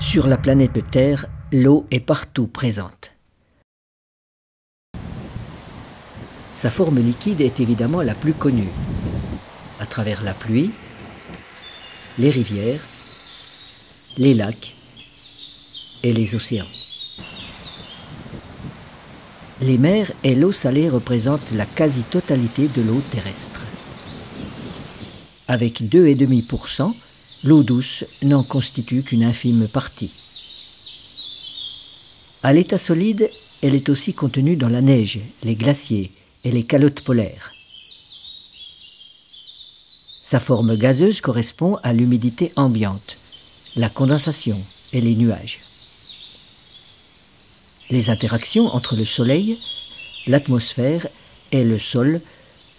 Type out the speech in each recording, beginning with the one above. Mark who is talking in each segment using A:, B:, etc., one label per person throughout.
A: Sur la planète Terre, l'eau est partout présente. Sa forme liquide est évidemment la plus connue, à travers la pluie, les rivières, les lacs et les océans. Les mers et l'eau salée représentent la quasi-totalité de l'eau terrestre. Avec 2,5%, l'eau douce n'en constitue qu'une infime partie. À l'état solide, elle est aussi contenue dans la neige, les glaciers et les calottes polaires. Sa forme gazeuse correspond à l'humidité ambiante, la condensation et les nuages. Les interactions entre le Soleil, l'atmosphère et le sol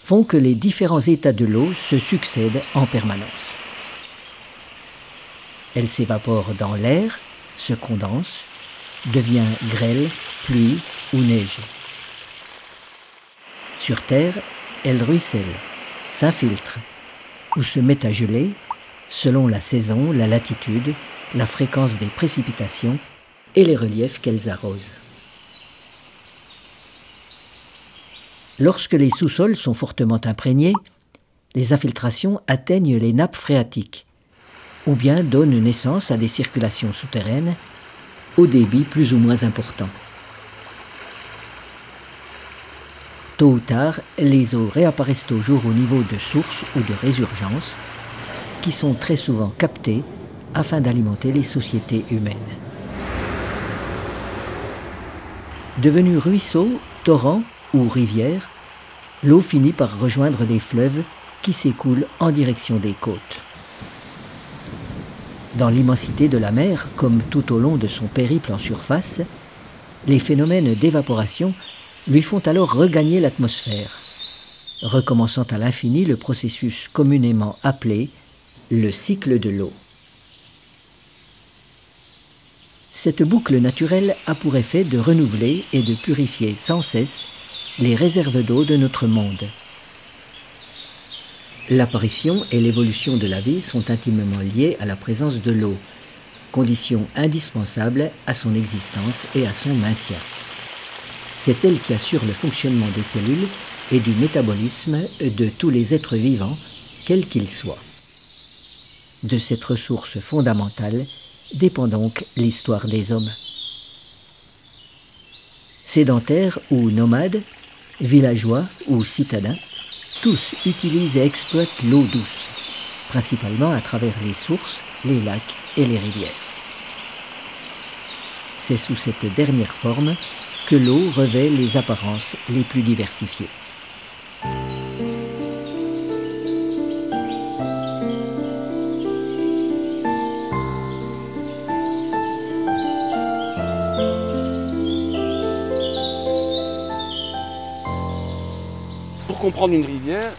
A: font que les différents états de l'eau se succèdent en permanence. Elle s'évapore dans l'air, se condense, devient grêle, pluie ou neige. Sur Terre, elle ruisselle, s'infiltre ou se met à geler selon la saison, la latitude, la fréquence des précipitations et les reliefs qu'elles arrosent. Lorsque les sous-sols sont fortement imprégnés, les infiltrations atteignent les nappes phréatiques ou bien donnent naissance à des circulations souterraines au débit plus ou moins important. Tôt ou tard, les eaux réapparaissent au jour au niveau de sources ou de résurgences qui sont très souvent captées afin d'alimenter les sociétés humaines. Devenue ruisseau, torrent ou rivière, l'eau finit par rejoindre les fleuves qui s'écoulent en direction des côtes. Dans l'immensité de la mer, comme tout au long de son périple en surface, les phénomènes d'évaporation lui font alors regagner l'atmosphère, recommençant à l'infini le processus communément appelé le cycle de l'eau. Cette boucle naturelle a pour effet de renouveler et de purifier sans cesse les réserves d'eau de notre monde. L'apparition et l'évolution de la vie sont intimement liées à la présence de l'eau, condition indispensable à son existence et à son maintien. C'est elle qui assure le fonctionnement des cellules et du métabolisme de tous les êtres vivants, quels qu'ils soient. De cette ressource fondamentale dépend donc l'histoire des hommes. Sédentaires ou nomades, villageois ou citadins, tous utilisent et exploitent l'eau douce, principalement à travers les sources, les lacs et les rivières. C'est sous cette dernière forme que l'eau revêt les apparences les plus diversifiées.
B: Pour comprendre une rivière,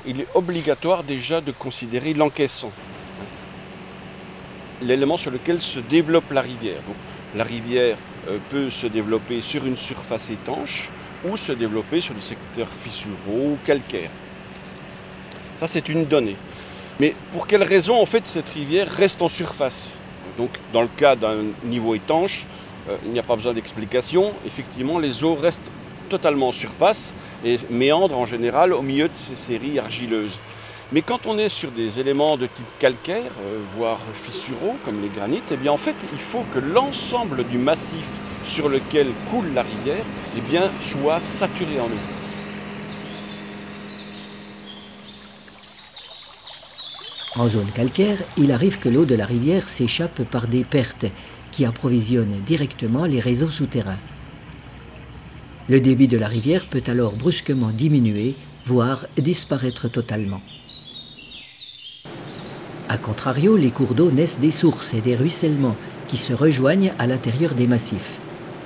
B: il est obligatoire déjà de considérer l'encaissant, l'élément sur lequel se développe la rivière. Donc, la rivière peut se développer sur une surface étanche ou se développer sur des secteurs fissuraux ou calcaires. Ça, c'est une donnée. Mais pour quelle raison, en fait, cette rivière reste en surface? Donc, dans le cas d'un niveau étanche, il n'y a pas besoin d'explication. Effectivement, les eaux restent totalement en surface et méandrent en général au milieu de ces séries argileuses. Mais quand on est sur des éléments de type calcaire, voire fissuraux, comme les granites, eh bien en fait, il faut que l'ensemble du massif sur lequel coule la rivière eh bien, soit saturé en eau.
A: En zone calcaire, il arrive que l'eau de la rivière s'échappe par des pertes qui approvisionnent directement les réseaux souterrains. Le débit de la rivière peut alors brusquement diminuer, voire disparaître totalement. A contrario, les cours d'eau naissent des sources et des ruissellements qui se rejoignent à l'intérieur des massifs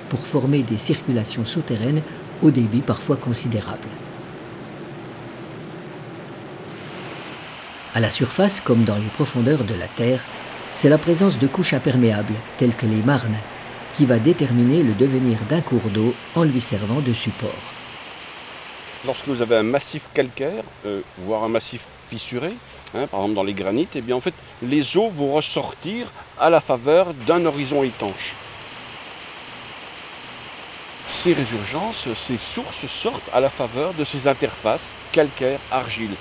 A: pour former des circulations souterraines au débit parfois considérable. À la surface, comme dans les profondeurs de la Terre, c'est la présence de couches imperméables, telles que les marnes, qui va déterminer le devenir d'un cours d'eau en lui servant de support.
B: Lorsque vous avez un massif calcaire, voire un massif fissurées, hein, par exemple dans les granites, et bien en fait les eaux vont ressortir à la faveur d'un horizon étanche. Ces résurgences, ces sources sortent à la faveur de ces interfaces calcaire-argile.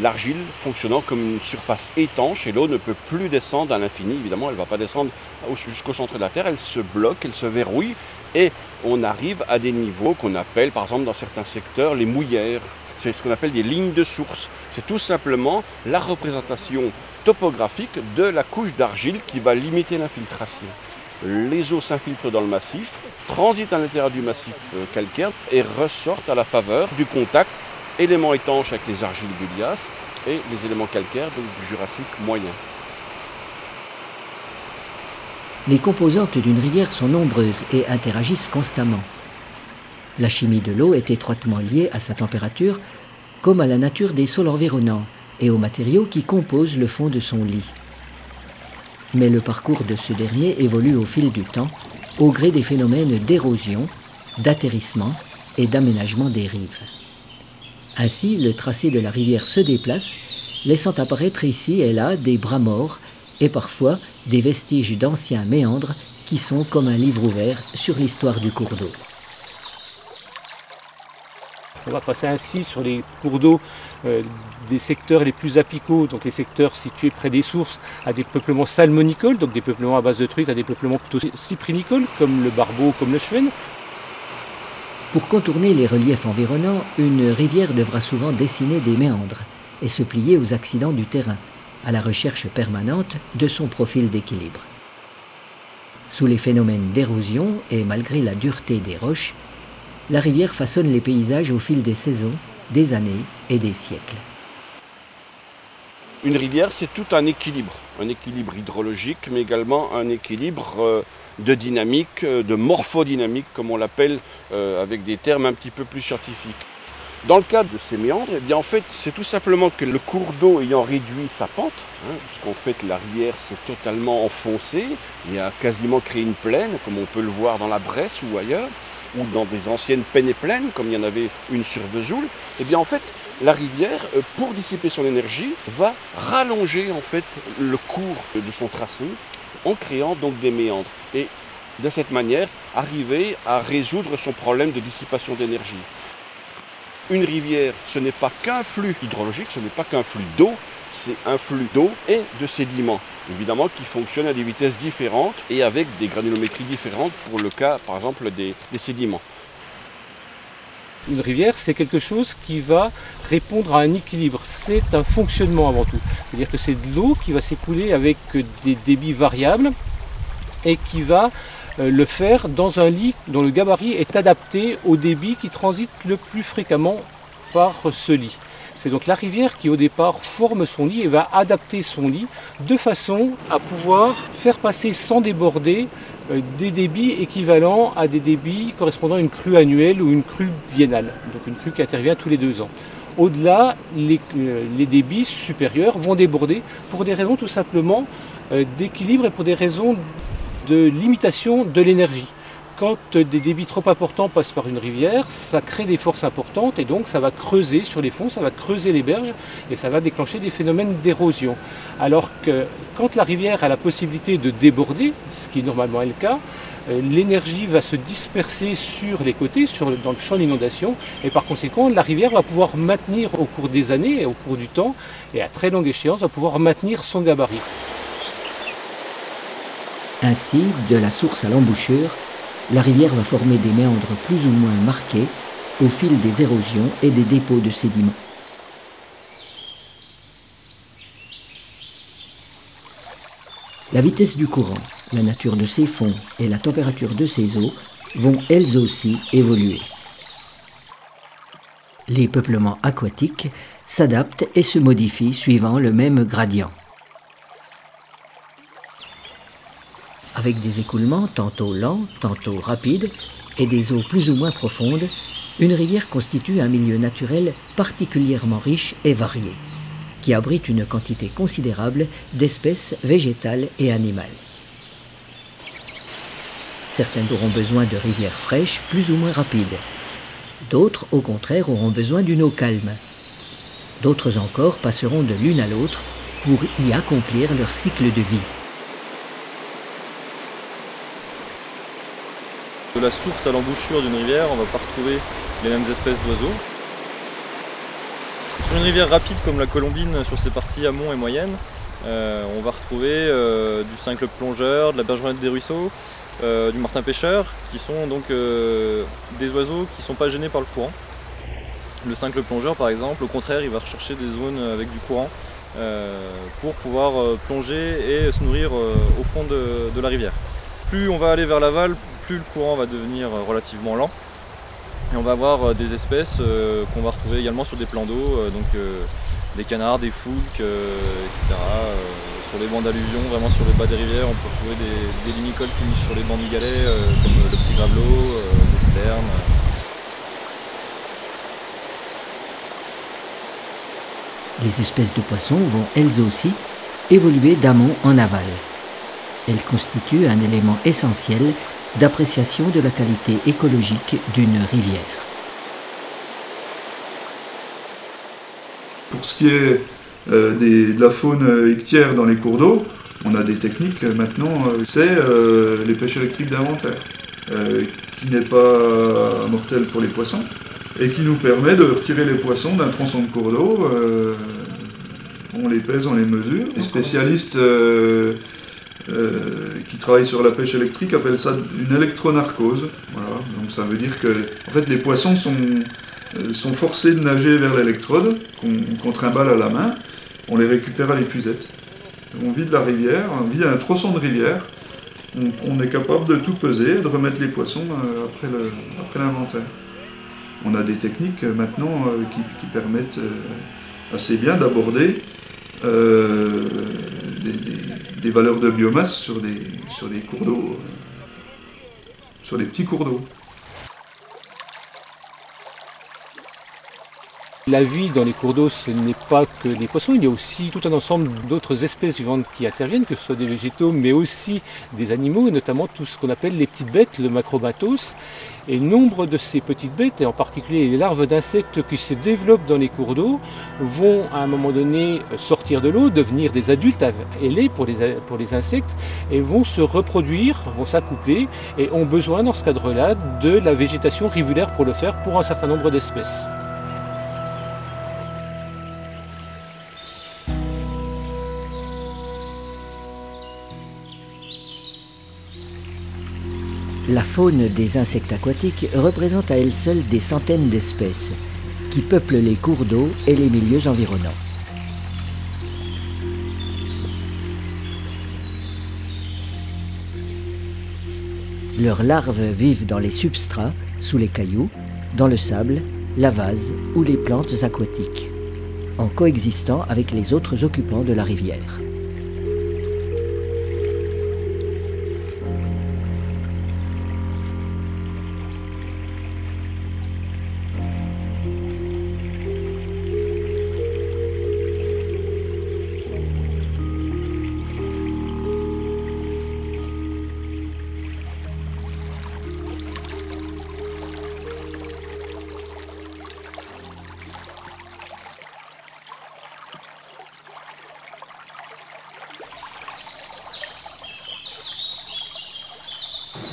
B: L'argile fonctionnant comme une surface étanche et l'eau ne peut plus descendre à l'infini. Évidemment, elle ne va pas descendre jusqu'au centre de la Terre, elle se bloque, elle se verrouille et on arrive à des niveaux qu'on appelle, par exemple dans certains secteurs, les mouillères. C'est ce qu'on appelle des lignes de source. C'est tout simplement la représentation topographique de la couche d'argile qui va limiter l'infiltration. Les eaux s'infiltrent dans le massif, transitent à l'intérieur du massif calcaire et ressortent à la faveur du contact éléments étanches avec les argiles Golias et les éléments calcaires donc du Jurassique moyen.
A: Les composantes d'une rivière sont nombreuses et interagissent constamment. La chimie de l'eau est étroitement liée à sa température, comme à la nature des sols environnants et aux matériaux qui composent le fond de son lit. Mais le parcours de ce dernier évolue au fil du temps, au gré des phénomènes d'érosion, d'atterrissement et d'aménagement des rives. Ainsi, le tracé de la rivière se déplace, laissant apparaître ici et là des bras morts et parfois des vestiges d'anciens méandres qui sont comme un livre ouvert sur l'histoire du cours d'eau.
C: On va passer ainsi sur les cours d'eau des secteurs les plus apicaux, donc les secteurs situés près des sources, à des peuplements salmonicoles, donc des peuplements à base de truites, à des peuplements plutôt cyprinicoles, comme le barbeau, comme le chevenne.
A: Pour contourner les reliefs environnants, une rivière devra souvent dessiner des méandres et se plier aux accidents du terrain, à la recherche permanente de son profil d'équilibre. Sous les phénomènes d'érosion et malgré la dureté des roches, la rivière façonne les paysages au fil des saisons, des années et des siècles.
B: Une rivière, c'est tout un équilibre hydrologique, mais également un équilibre de dynamique, de morphodynamique, comme on l'appelle, avec des termes un petit peu plus scientifiques. Dans le cas de ces méandres, eh bien en fait, c'est tout simplement que le cours d'eau ayant réduit sa pente, puisqu'en fait la rivière s'est totalement enfoncée, et a quasiment créé une plaine, comme on peut le voir dans la Bresse ou ailleurs, ou dans des anciennes pennes et plaines, comme il y en avait une sur Vesoul, eh bien en fait, la rivière, pour dissiper son énergie, va rallonger en fait le cours de son tracé en créant donc des méandres. Et de cette manière, arriver à résoudre son problème de dissipation d'énergie. Une rivière, ce n'est pas qu'un flux hydrologique, ce n'est pas qu'un flux d'eau, c'est un flux d'eau et de sédiments, évidemment qui fonctionnent à des vitesses différentes et avec des granulométries différentes pour le cas, par exemple, des sédiments.
C: Une rivière, c'est quelque chose qui va répondre à un équilibre. C'est un fonctionnement avant tout. C'est-à-dire que c'est de l'eau qui va s'écouler avec des débits variables et qui va le faire dans un lit dont le gabarit est adapté au débit qui transite le plus fréquemment par ce lit. C'est donc la rivière qui au départ forme son lit et va adapter son lit de façon à pouvoir faire passer sans déborder des débits équivalents à des débits correspondant à une crue annuelle ou une crue biennale, donc une crue qui intervient tous les 2 ans. Au-delà, les débits supérieurs vont déborder pour des raisons tout simplement d'équilibre et pour des raisons de limitation de l'énergie. Quand des débits trop importants passent par une rivière, ça crée des forces importantes et donc ça va creuser sur les fonds, ça va creuser les berges et ça va déclencher des phénomènes d'érosion. Alors que quand la rivière a la possibilité de déborder, ce qui normalement est le cas, l'énergie va se disperser sur les côtés, dans le champ d'inondation et par conséquent la rivière va pouvoir maintenir au cours des années et au cours du temps et à très longue échéance va pouvoir maintenir son gabarit.
A: Ainsi, de la source à l'embouchure, la rivière va former des méandres plus ou moins marqués au fil des érosions et des dépôts de sédiments. La vitesse du courant, la nature de ses fonds et la température de ses eaux vont elles aussi évoluer. Les peuplements aquatiques s'adaptent et se modifient suivant le même gradient. Avec des écoulements tantôt lents, tantôt rapides, et des eaux plus ou moins profondes, une rivière constitue un milieu naturel particulièrement riche et varié, qui abrite une quantité considérable d'espèces végétales et animales. Certaines auront besoin de rivières fraîches plus ou moins rapides. D'autres, au contraire, auront besoin d'une eau calme. D'autres encore passeront de l'une à l'autre pour y accomplir leur cycle de vie.
D: De la source à l'embouchure d'une rivière, on ne va pas retrouver les mêmes espèces d'oiseaux. Sur une rivière rapide comme la Colombine, sur ses parties amont et moyennes, on va retrouver du cincle plongeur, de la bergeronnette des ruisseaux, du martin pêcheur, qui sont donc des oiseaux qui ne sont pas gênés par le courant. Le cincle plongeur par exemple, au contraire, il va rechercher des zones avec du courant pour pouvoir plonger et se nourrir au fond de la rivière. Plus on va aller vers l'aval, plus le courant va devenir relativement lent. Et on va avoir des espèces qu'on va retrouver également sur des plans d'eau, des canards, des foulques, etc. Sur les bancs d'alluvion, vraiment sur les bas des rivières, on peut retrouver des limicoles qui nichent sur les bancs du Galet, comme le petit gravelot, des sternes.
A: Les espèces de poissons vont elles aussi évoluer d'amont en aval. Elles constituent un élément essentiel d'appréciation de la qualité écologique d'une rivière.
E: Pour ce qui est de la faune ictière dans les cours d'eau, on a des techniques maintenant, c'est les pêches électriques d'inventaire, qui n'est pas mortel pour les poissons, et qui nous permet de retirer les poissons d'un tronçon de cours d'eau. On les pèse, on les mesure. Les spécialistes qui travaillent sur la pêche électrique appellent ça une électronarcose. Voilà. Donc ça veut dire que en fait, les poissons sont forcés de nager vers l'électrode qu'on trimballe à la main. On les récupère à l'épuisette. On vide la rivière, on vide un tronçon de rivière. On est capable de tout peser, de remettre les poissons après l'inventaire. On a des techniques maintenant qui permettent assez bien d'aborder des valeurs de biomasse sur des cours d'eau, sur des petits cours d'eau.
C: La vie dans les cours d'eau, ce n'est pas que les poissons, il y a aussi tout un ensemble d'autres espèces vivantes qui interviennent, que ce soit des végétaux, mais aussi des animaux, et notamment tout ce qu'on appelle les petites bêtes, le macrobatos. Et nombre de ces petites bêtes, et en particulier les larves d'insectes qui se développent dans les cours d'eau, vont à un moment donné sortir de l'eau, devenir des adultes ailés pour les insectes, et vont se reproduire, vont s'accoupler, et ont besoin dans ce cadre-là de la végétation rivulaire pour le faire pour un certain nombre d'espèces.
A: La faune des insectes aquatiques représente à elle seule des centaines d'espèces qui peuplent les cours d'eau et les milieux environnants. Leurs larves vivent dans les substrats, sous les cailloux, dans le sable, la vase ou les plantes aquatiques, en coexistant avec les autres occupants de la rivière.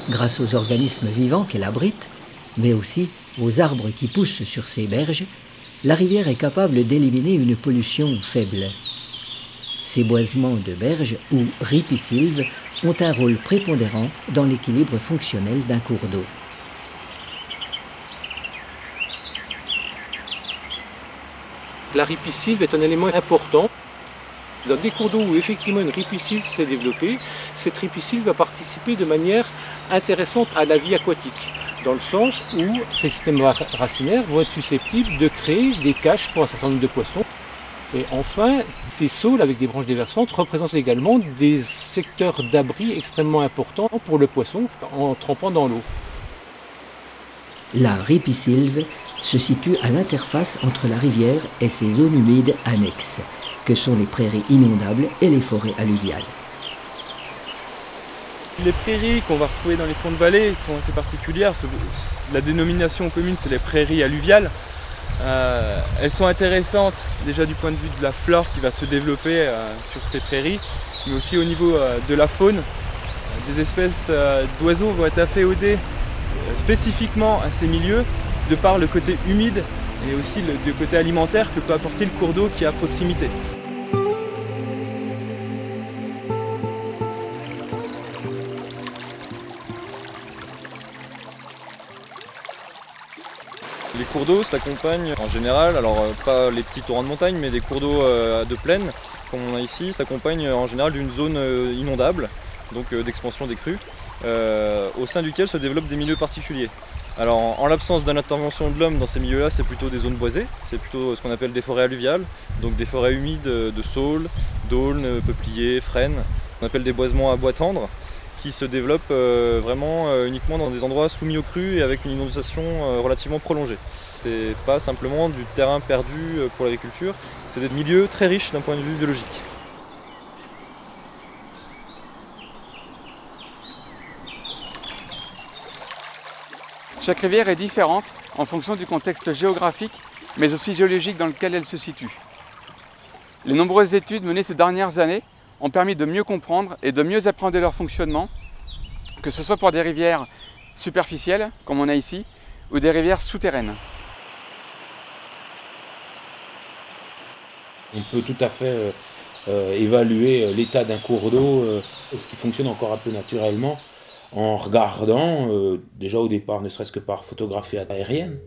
A: Grâce aux organismes vivants qu'elle abrite, mais aussi aux arbres qui poussent sur ses berges, la rivière est capable d'éliminer une pollution faible. Ces boisements de berges, ou ripisylves, ont un rôle prépondérant dans l'équilibre fonctionnel d'un cours d'eau.
C: La ripisylve est un élément important. Dans des cours d'eau où effectivement une ripisylve s'est développée, cette ripisylve va participer de manière intéressante à la vie aquatique, dans le sens où ces systèmes racinaires vont être susceptibles de créer des caches pour un certain nombre de poissons. Et enfin, ces saules avec des branches déversantes représentent également des secteurs d'abri extrêmement importants pour le poisson en trempant dans l'eau.
A: La ripisylve se situe à l'interface entre la rivière et ses zones humides annexes, que sont les prairies inondables et les forêts alluviales.
F: Les prairies qu'on va retrouver dans les fonds de vallée sont assez particulières. La dénomination commune, c'est les prairies alluviales. Elles sont intéressantes déjà du point de vue de la flore qui va se développer sur ces prairies, mais aussi au niveau de la faune. Des espèces d'oiseaux vont être afféodées spécifiquement à ces milieux, de par le côté humide et aussi le côté alimentaire que peut apporter le cours d'eau qui est à proximité.
D: Les cours d'eau s'accompagnent en général, alors pas les petits torrents de montagne, mais des cours d'eau de plaine, comme on a ici, s'accompagnent en général d'une zone inondable, donc d'expansion des crues, au sein duquel se développent des milieux particuliers. Alors en l'absence d'intervention de l'homme dans ces milieux-là, c'est plutôt des zones boisées, c'est plutôt ce qu'on appelle des forêts alluviales, donc des forêts humides de saules, d'aulnes, peupliers, frênes, on appelle des boisements à bois tendre, qui se développent vraiment uniquement dans des endroits soumis aux crues et avec une inondation relativement prolongée. C'est pas simplement du terrain perdu pour l'agriculture, c'est des milieux très riches d'un point de vue biologique.
G: Chaque rivière est différente en fonction du contexte géographique, mais aussi géologique dans lequel elle se situe. Les nombreuses études menées ces dernières années ont permis de mieux comprendre et de mieux appréhender leur fonctionnement, que ce soit pour des rivières superficielles, comme on a ici, ou des rivières souterraines.
H: On peut tout à fait évaluer l'état d'un cours d'eau, ce qui fonctionne encore un peu naturellement, en regardant, déjà au départ, ne serait-ce que par photographie aérienne,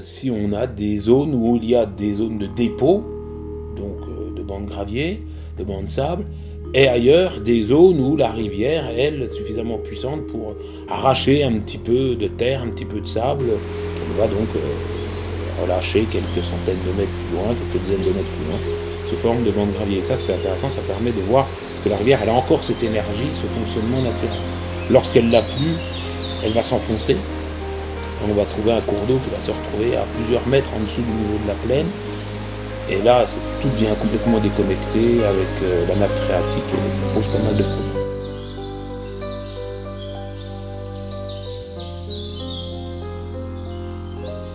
H: si on a des zones où il y a des zones de dépôt, donc de bancs de gravier, de bancs de sable, et ailleurs des zones où la rivière, elle, est suffisamment puissante pour arracher un petit peu de terre, un petit peu de sable, qu'elle va donc relâcher quelques centaines de mètres plus loin, quelques dizaines de mètres plus loin, sous forme de bancs de gravier. Et ça, c'est intéressant, ça permet de voir que la rivière, elle a encore cette énergie, ce fonctionnement naturel. Lorsqu'elle l'a plus, elle va s'enfoncer. On va trouver un cours d'eau qui va se retrouver à plusieurs mètres en dessous du niveau de la plaine. Et là, tout devient complètement déconnecté avec la nappe phréatique et ça pose pas mal de problèmes.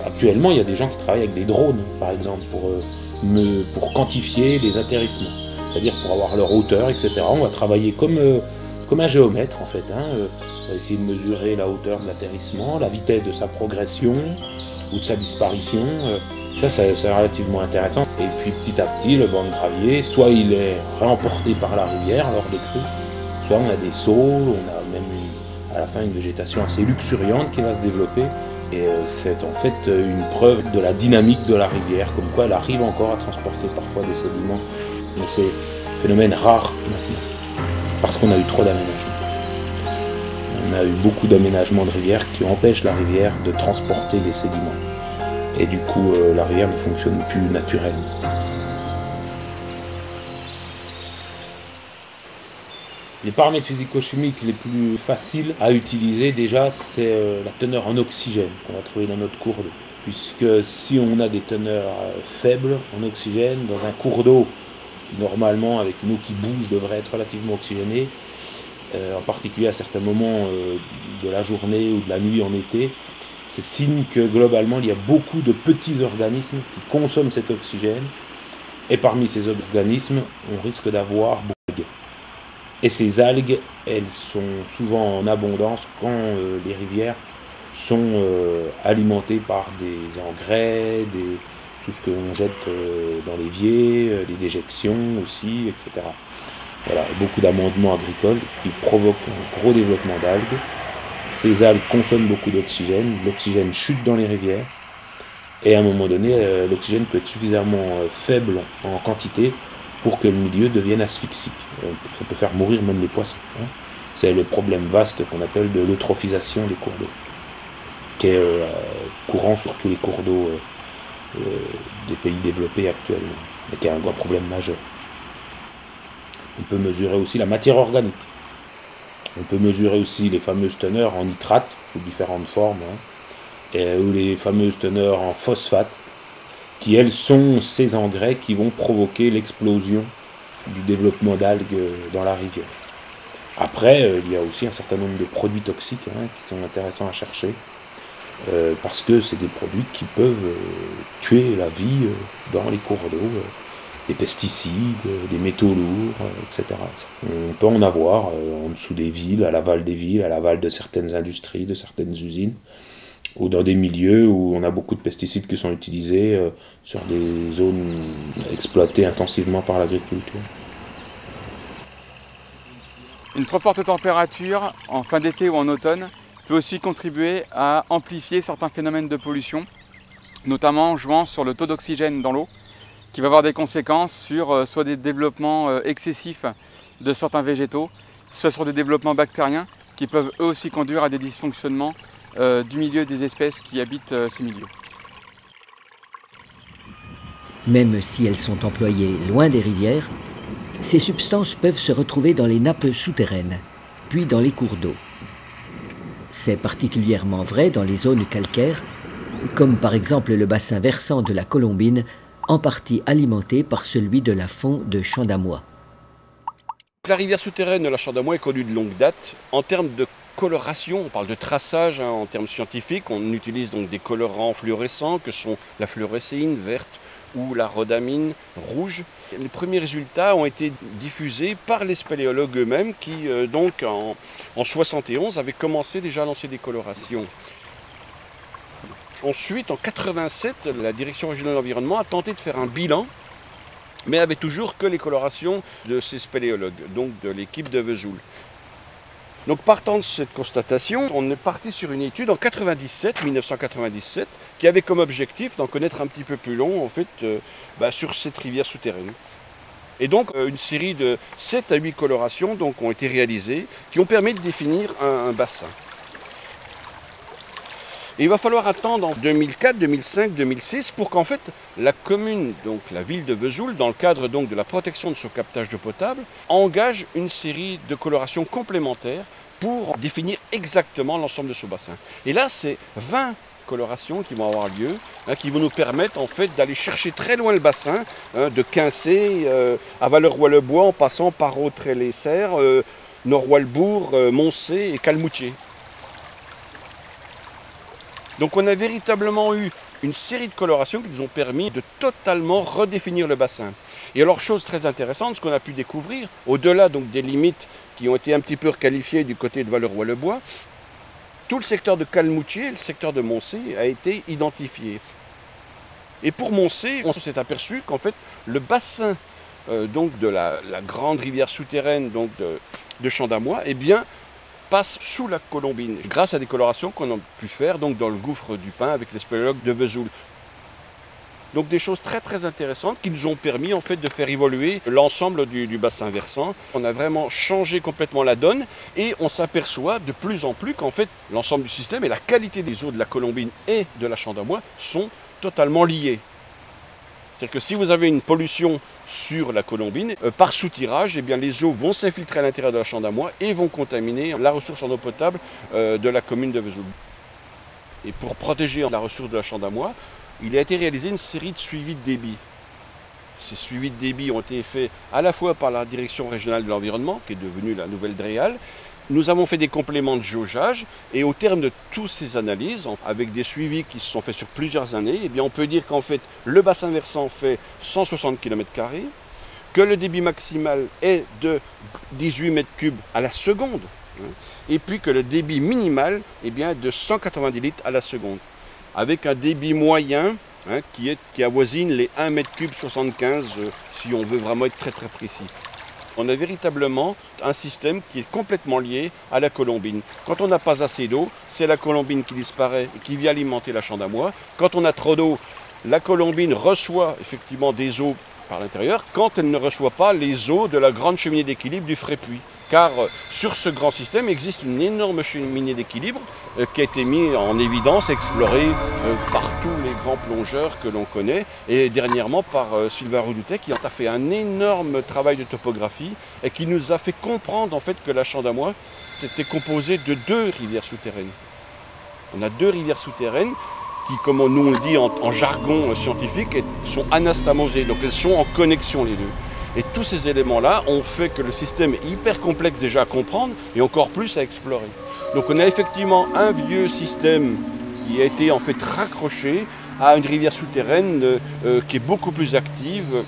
H: Actuellement, il y a des gens qui travaillent avec des drones, par exemple, pour quantifier les atterrissements. C'est-à-dire pour avoir leur hauteur, etc. On va travailler comme un géomètre, en fait. On va essayer de mesurer la hauteur de l'atterrissement, la vitesse de sa progression ou de sa disparition. Ça, c'est relativement intéressant. Et puis petit à petit, le banc de gravier, soit il est réemporté par la rivière lors des crues, soit on a des saules, on a même à la fin une végétation assez luxuriante qui va se développer. Et c'est en fait une preuve de la dynamique de la rivière, comme quoi elle arrive encore à transporter parfois des sédiments. Mais c'est un phénomène rare maintenant, parce qu'on a eu trop d'aménagements. On a eu beaucoup d'aménagements de rivières qui empêchent la rivière de transporter les sédiments. Et du coup, la rivière ne fonctionne plus naturellement. Les paramètres physico-chimiques les plus faciles à utiliser, déjà, c'est la teneur en oxygène qu'on va trouver dans notre cours d'eau. Puisque si on a des teneurs faibles en oxygène dans un cours d'eau, qui normalement, avec une eau qui bouge, devrait être relativement oxygénée, en particulier à certains moments de la journée ou de la nuit en été, c'est signe que globalement il y a beaucoup de petits organismes qui consomment cet oxygène, et parmi ces organismes, on risque d'avoir beaucoup d'algues. Et ces algues, elles sont souvent en abondance quand les rivières sont alimentées par des engrais, tout ce que l'on jette dans l'évier, les déjections aussi, etc. Voilà, beaucoup d'amendements agricoles qui provoquent un gros développement d'algues. Ces algues consomment beaucoup d'oxygène, l'oxygène chute dans les rivières, et à un moment donné, l'oxygène peut être suffisamment faible en quantité pour que le milieu devienne asphyxique. Ça peut faire mourir même les poissons. C'est le problème vaste qu'on appelle de l'eutrophisation des cours d'eau, qui est courant sur tous les cours d'eau des pays développés actuellement, et qui est un problème majeur. On peut mesurer aussi la matière organique. On peut mesurer aussi les fameuses teneurs en nitrate, sous différentes formes, ou les fameuses teneurs en phosphate, qui elles sont ces engrais qui vont provoquer l'explosion du développement d'algues dans la rivière. Après, il y a aussi un certain nombre de produits toxiques qui sont intéressants à chercher. parce que c'est des produits qui peuvent tuer la vie dans les cours d'eau, des pesticides, des métaux lourds, etc. On peut en avoir en dessous des villes, à l'aval des villes, à l'aval de certaines industries, de certaines usines, ou dans des milieux où on a beaucoup de pesticides qui sont utilisés sur des zones exploitées intensivement par l'agriculture.
G: Une trop forte température en fin d'été ou en automne peut aussi contribuer à amplifier certains phénomènes de pollution, notamment en jouant sur le taux d'oxygène dans l'eau, qui va avoir des conséquences sur soit des développements excessifs de certains végétaux, soit sur des développements bactériens qui peuvent eux aussi conduire à des dysfonctionnements du milieu des espèces qui habitent ces milieux.
A: Même si elles sont employées loin des rivières, ces substances peuvent se retrouver dans les nappes souterraines, puis dans les cours d'eau. C'est particulièrement vrai dans les zones calcaires, comme par exemple le bassin versant de la Colombine, en partie alimenté par celui de la Font de Champ-d'Amois.
B: La rivière souterraine de la Champ-d'Amois est connue de longue date. En termes de coloration, on parle de traçage en termes scientifiques, on utilise donc des colorants fluorescents que sont la fluorescéine verte ou la rhodamine rouge. Les premiers résultats ont été diffusés par les spéléologues eux-mêmes qui, donc en 1971, avaient commencé déjà à lancer des colorations. Ensuite, en 1987, la Direction régionale de l'environnement a tenté de faire un bilan, mais avait toujours que les colorations de ces spéléologues, donc de l'équipe de Vesoul. Donc partant de cette constatation, on est parti sur une étude en 1997, qui avait comme objectif d'en connaître un petit peu plus long en fait, sur cette rivière souterraine. Et donc une série de 7 à 8 colorations donc, ont été réalisées, qui ont permis de définir un bassin. Et il va falloir attendre en 2004, 2005, 2006 pour qu'en fait la commune, donc la ville de Vesoul, dans le cadre donc de la protection de son captage d'eau potable, engage une série de colorations complémentaires pour définir exactement l'ensemble de ce bassin. Et là, c'est 20 colorations qui vont avoir lieu, qui vont nous permettre en fait d'aller chercher très loin le bassin, de Quincé à Valleroy-le-Bois en passant par Autrey-les-Serres, Nord-Walbourg, Moncé et Calmoutier. Donc on a véritablement eu une série de colorations qui nous ont permis de totalement redéfinir le bassin. Et alors, chose très intéressante, ce qu'on a pu découvrir, au-delà donc des limites qui ont été un petit peu requalifiées du côté de Valleroy-le-Bois, tout le secteur de Calmoutier, le secteur de Moncé a été identifié. Et pour Moncé, on s'est aperçu qu'en fait, le bassin donc de la grande rivière souterraine donc de Champ-d'Amois, eh bien, passe sous la Colombine, grâce à des colorations qu'on a pu faire donc dans le gouffre du Pin avec les spéléologues de Vesoul. Donc des choses très très intéressantes qui nous ont permis en fait de faire évoluer l'ensemble du bassin versant. On a vraiment changé complètement la donne et on s'aperçoit de plus en plus qu'en fait l'ensemble du système et la qualité des eaux de la Colombine et de la Champ-d'Amois sont totalement liées. C'est-à-dire que si vous avez une pollution sur la Colombine, par soutirage, eh bien, les eaux vont s'infiltrer à l'intérieur de la Champ-d'Amois et vont contaminer la ressource en eau potable de la commune de Vesoul. Et pour protéger la ressource de la Champ-d'Amois, il a été réalisé une série de suivis de débit. Ces suivis de débit ont été faits à la fois par la Direction régionale de l'environnement, qui est devenue la nouvelle DREAL. Nous avons fait des compléments de jaugeage et au terme de toutes ces analyses, avec des suivis qui se sont faits sur plusieurs années, eh bien on peut dire qu'en fait le bassin versant fait 160 km², que le débit maximal est de 18 m3 à la seconde, et puis que le débit minimal est bien de 190 litres à la seconde, avec un débit moyen qui avoisine les 1 m3/75 si on veut vraiment être très très précis. On a véritablement un système qui est complètement lié à la Colombine. Quand on n'a pas assez d'eau, c'est la Colombine qui disparaît et qui vient alimenter la Champ-d'Amois. Quand on a trop d'eau, la Colombine reçoit effectivement des eaux par l'intérieur, quand elle ne reçoit pas les eaux de la grande cheminée d'équilibre du Frépuy. Car sur ce grand système existe une énorme cheminée d'équilibre qui a été mise en évidence, explorée par tous les grands plongeurs que l'on connaît, et dernièrement par Sylvain Redoutet qui a fait un énorme travail de topographie et qui nous a fait comprendre en fait que la Champ-d'Amois était composée de 2 rivières souterraines. On a 2 rivières souterraines qui, comme nous on le dit en jargon scientifique, sont anastamosées, donc elles sont en connexion les deux. Et tous ces éléments-là ont fait que le système est hyper complexe déjà à comprendre et encore plus à explorer. Donc on a effectivement un vieux système qui a été en fait raccroché à une rivière souterraine qui est beaucoup plus active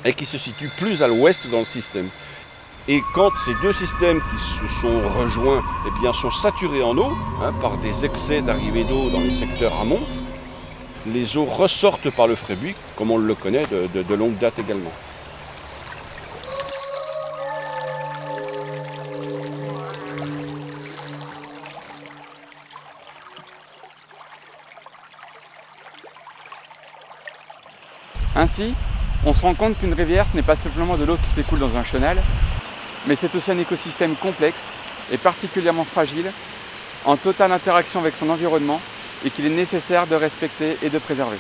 B: et qui se situe plus à l'ouest dans le système. Et quand ces deux systèmes qui se sont rejoints eh bien, sont saturés en eau par des excès d'arrivée d'eau dans les secteurs amont, les eaux ressortent par le Frébuy, comme on le connaît de longue date également.
G: Ainsi, on se rend compte qu'une rivière, ce n'est pas simplement de l'eau qui s'écoule dans un chenal, mais c'est aussi un écosystème complexe et particulièrement fragile, en totale interaction avec son environnement et qu'il est nécessaire de respecter et de préserver.